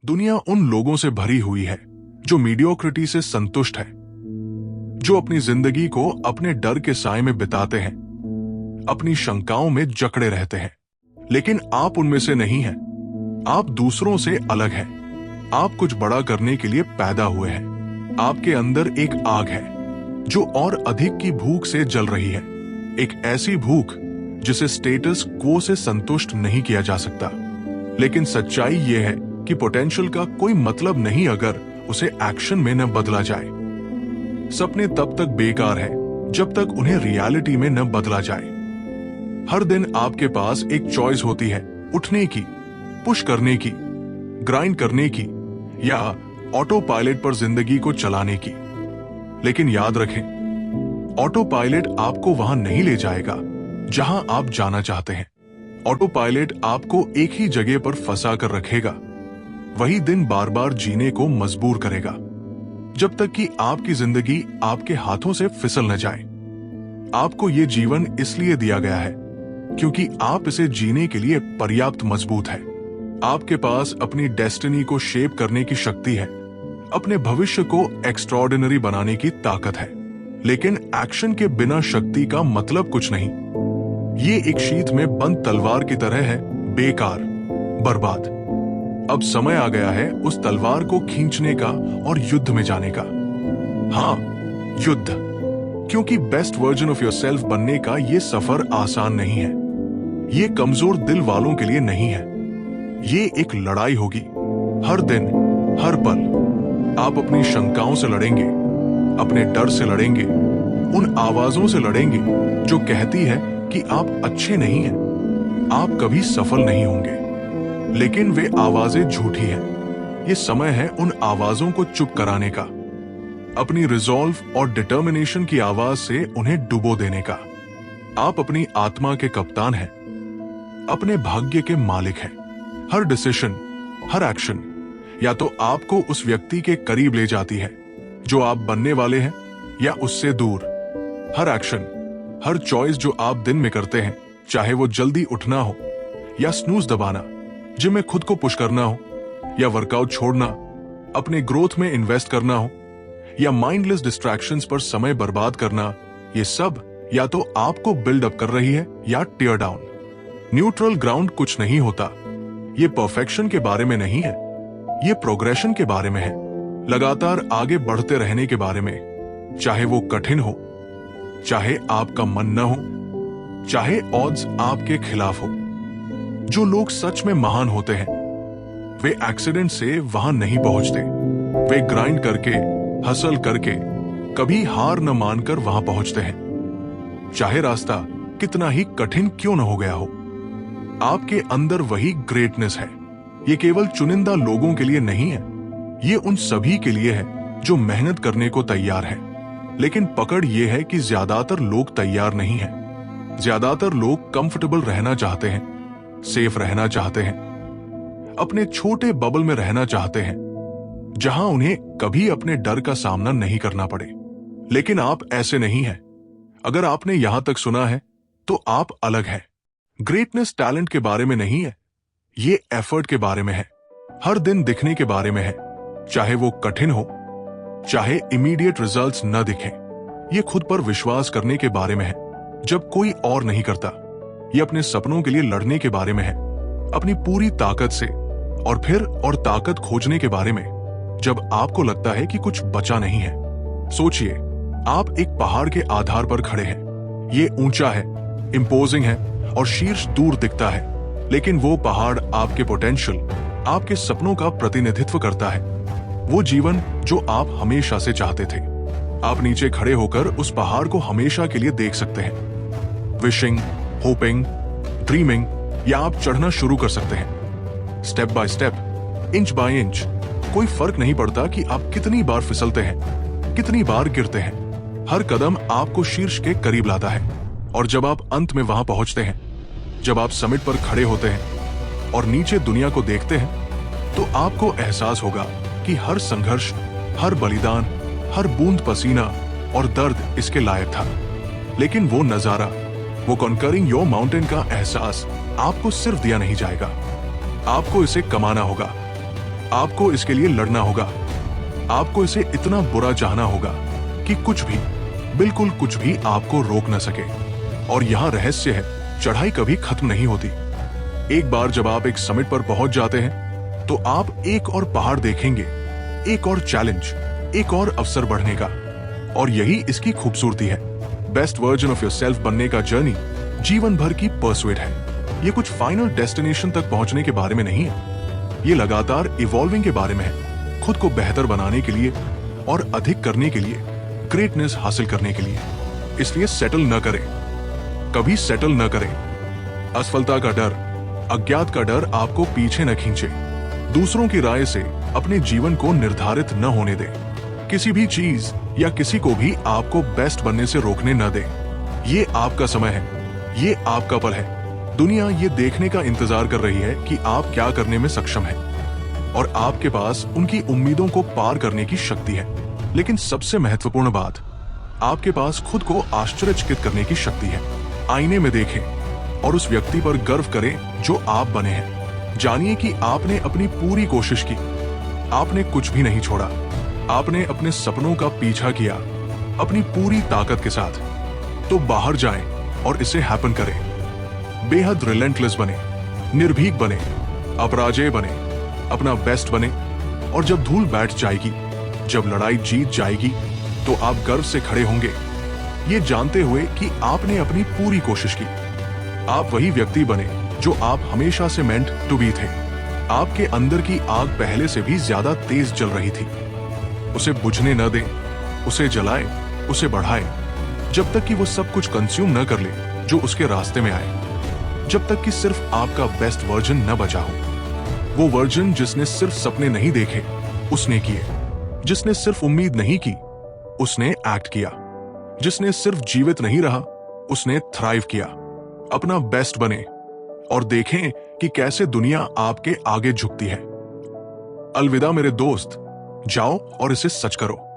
दुनिया उन लोगों से भरी हुई है जो मीडियोक्रिटी से संतुष्ट है, जो अपनी जिंदगी को अपने डर के साए में बिताते हैं, अपनी शंकाओं में जकड़े रहते हैं। लेकिन आप उनमें से नहीं हैं। आप दूसरों से अलग हैं। आप कुछ बड़ा करने के लिए पैदा हुए हैं। आपके अंदर एक आग है जो और अधिक की भूख से जल रही है। एक ऐसी भूख जिसे स्टेटस क्वो से संतुष्ट नहीं किया जा सकता। लेकिन सच्चाई यह है कि पोटेंशियल का कोई मतलब नहीं अगर उसे एक्शन में न बदला जाए। सपने तब तक बेकार है जब तक उन्हें रियलिटी में न बदला जाए। हर दिन आपके पास एक चॉइस होती है, उठने की, पुश करने की, ग्राइंड करने की या ऑटो पायलट पर जिंदगी को चलाने की। लेकिन याद रखें, ऑटो पायलट आपको वहां नहीं ले जाएगा जहां आप जाना चाहते हैं। ऑटो पायलट आपको एक ही जगह पर फंसा कर रखेगा, वही दिन बार बार जीने को मजबूर करेगा, जब तक कि आपकी जिंदगी आपके हाथों से फिसल न जाए। आपको ये जीवन इसलिए दिया गया है क्योंकि आप इसे जीने के लिए पर्याप्त मजबूत है। आपके पास अपनी डेस्टिनी को शेप करने की शक्ति है, अपने भविष्य को एक्स्ट्राऑर्डिनरी बनाने की ताकत है। लेकिन एक्शन के बिना शक्ति का मतलब कुछ नहीं। ये एक शीत में बंद तलवार की तरह है, बेकार, बर्बाद। अब समय आ गया है उस तलवार को खींचने का और युद्ध में जाने का। हाँ, युद्ध। क्योंकि बेस्ट वर्जन ऑफ योरसेल्फ बनने का ये सफर आसान नहीं है। ये कमजोर दिल वालों के लिए नहीं है। ये एक लड़ाई होगी, हर दिन, हर पल। आप अपनी शंकाओं से लड़ेंगे, अपने डर से लड़ेंगे, उन आवाजों से लड़ेंगे जो कहती है कि आप अच्छे नहीं हैं, आप कभी सफल नहीं होंगे। लेकिन वे आवाजें झूठी हैं। ये समय है उन आवाजों को चुप कराने का, अपनी रिजॉल्व और डिटर्मिनेशन की आवाज से उन्हें डुबो देने का। आप अपनी आत्मा के कप्तान हैं, अपने भाग्य के मालिक हैं। हर डिसीजन, हर एक्शन या तो आपको उस व्यक्ति के करीब ले जाती है जो आप बनने वाले हैं या उससे दूर। हर एक्शन, हर चॉइस जो आप दिन में करते हैं, चाहे वो जल्दी उठना हो या स्नूज दबाना, जिम में खुद को पुश करना हो या वर्कआउट छोड़ना, अपने ग्रोथ में इन्वेस्ट करना हो या माइंडलेस डिस्ट्रैक्शंस पर समय बर्बाद करना, ये सब या तो आपको बिल्ड अप कर रही है या टीयर डाउन। न्यूट्रल ग्राउंड कुछ नहीं होता। ये परफेक्शन के बारे में नहीं है, ये प्रोग्रेशन के बारे में है, लगातार आगे बढ़ते रहने के बारे में। चाहे वो कठिन हो, चाहे आपका मन न हो, चाहे ऑड्स आपके खिलाफ हो। जो लोग सच में महान होते हैं वे एक्सीडेंट से वहां नहीं पहुंचते। वे ग्राइंड करके, हसल करके, कभी हार न मानकर वहां पहुंचते हैं, चाहे रास्ता कितना ही कठिन क्यों न हो गया हो। आपके अंदर वही ग्रेटनेस है। ये केवल चुनिंदा लोगों के लिए नहीं है, ये उन सभी के लिए है जो मेहनत करने को तैयार है। लेकिन पकड़ ये है कि ज्यादातर लोग तैयार नहीं हैं। ज्यादातर लोग कंफर्टेबल रहना चाहते हैं, सेफ रहना चाहते हैं, अपने छोटे बबल में रहना चाहते हैं जहां उन्हें कभी अपने डर का सामना नहीं करना पड़े। लेकिन आप ऐसे नहीं हैं। अगर आपने यहां तक सुना है तो आप अलग हैं। ग्रेटनेस टैलेंट के बारे में नहीं है, ये एफर्ट के बारे में है। हर दिन दिखने के बारे में है, चाहे वो कठिन हो, चाहे इमीडिएट रिजल्ट्स न दिखें। ये खुद पर विश्वास करने के बारे में है जब कोई और नहीं करता। ये अपने सपनों के लिए लड़ने के बारे में है, अपनी पूरी ताकत से, और फिर और ताकत खोजने के बारे में जब आपको लगता है कि कुछ बचा नहीं है। सोचिए, आप एक पहाड़ के आधार पर खड़े हैं। ये ऊंचा है, इंपोजिंग है और शीर्ष दूर दिखता है। लेकिन वो पहाड़ आपके पोटेंशियल, आपके सपनों का प्रतिनिधित्व करता है। वो जीवन जो आप हमेशा से चाहते थे। आप नीचे खड़े होकर उस पहाड़ को हमेशा के लिए देख सकते हैं। विशिंग, होपिंग, ड्रीमिंग, या आप चढ़ना शुरू कर सकते हैं। Step by step, inch by inch. कोई फर्क नहीं पड़ता कि आप कितनी बार फिसलते हैं, कितनी बार गिरते हैं। हर कदम आपको शीर्ष के करीब लाता है। और जब आप अंत में वहां पहुंचते हैं, जब आप समिट पर खड़े होते हैं और नीचे दुनिया को देखते हैं, तो आपको एहसास होगा कि हर संघर्ष, हर बलिदान, हर बूंद पसीना और दर्द इसके लायक था। लेकिन वो नजारा, वो कॉन्करिंग योर माउंटेन का एहसास आपको सिर्फ दिया नहीं जाएगा, आपको इसे कमाना होगा। आपको इसके लिए लड़ना होगा। आपको इसे इतना बुरा चाहना होगा कि कुछ भी, बिल्कुल कुछ भी आपको रोक न सके। और यहां रहस्य है, चढ़ाई कभी खत्म नहीं होती। एक बार जब आप एक समिट पर पहुंच जाते हैं तो आप एक और पहाड़ देखेंगे, एक और चैलेंज, एक और अवसर बढ़ने का। और यही इसकी खूबसूरती है। बेस्ट वर्जन ऑफ योरसेल्फ बनने का जर्नी जीवन भर की परसुएट है। ये कुछ फाइनल डेस्टिनेशन तक पहुंचने के बारे में नहीं है। ये लगातार इवॉल्विंग के बारे में है, खुद को बेहतर बनाने के लिए और अधिक करने के लिए, ग्रेटनेस हासिल करने के लिए। इसलिए सेटल न करें, कभी सेटल न करें। असफलता का डर, अज्ञात का डर आपको पीछे न खींचे। दूसरों की राय से अपने जीवन को निर्धारित न होने दें। किसी भी चीज या किसी को भी आपको बेस्ट बनने से रोकने न दें। ये आपका समय है, ये आपका पल है। दुनिया ये देखने का इंतजार कर रही है कि आप क्या करने में सक्षम हैं और आपके पास उनकी उम्मीदों को पार करने की शक्ति है। लेकिन सबसे महत्वपूर्ण बात, आपके पास खुद को आश्चर्यचकित करने की शक्ति है। आईने में देखें और उस व्यक्ति पर गर्व करें जो आप बने हैं। जानिए कि आपने अपनी पूरी कोशिश की, आपने कुछ भी नहीं छोड़ा। आपने अपने सपनों का पीछा किया अपनी पूरी ताकत के साथ। तो बाहर जाएं और इसे हैपन करें। बेहद रिलेंटलेस बने, निर्भीक बने, अपराजेय बने, अपना बेस्ट बने। और जब धूल बैठ जाएगी, जब लड़ाई जीत जाएगी, तो आप गर्व से खड़े होंगे, ये जानते हुए कि आपने अपनी पूरी कोशिश की। आप वही व्यक्ति बने जो आप हमेशा से मेंट टू बी थे। आपके अंदर की आग पहले से भी ज्यादा तेज जल रही थी। उसे बुझने न दें, उसे जलाएं, उसे बढ़ाएं, जब तक कि वो सब कुछ कंज्यूम न कर ले जो उसके रास्ते में आए। जब तक कि सिर्फ आपका बेस्ट वर्जन न बचा हो। वो वर्जन जिसने सिर्फ सपने नहीं देखे, उसने किए। जिसने सिर्फ उम्मीद नहीं की, उसने एक्ट किया। जिसने सिर्फ जीवित नहीं रहा, उसने थ्राइव किया। अपना बेस्ट बने और देखें कि कैसे दुनिया आपके आगे झुकती है। अलविदा मेरे दोस्त, जाओ और इसे सच करो।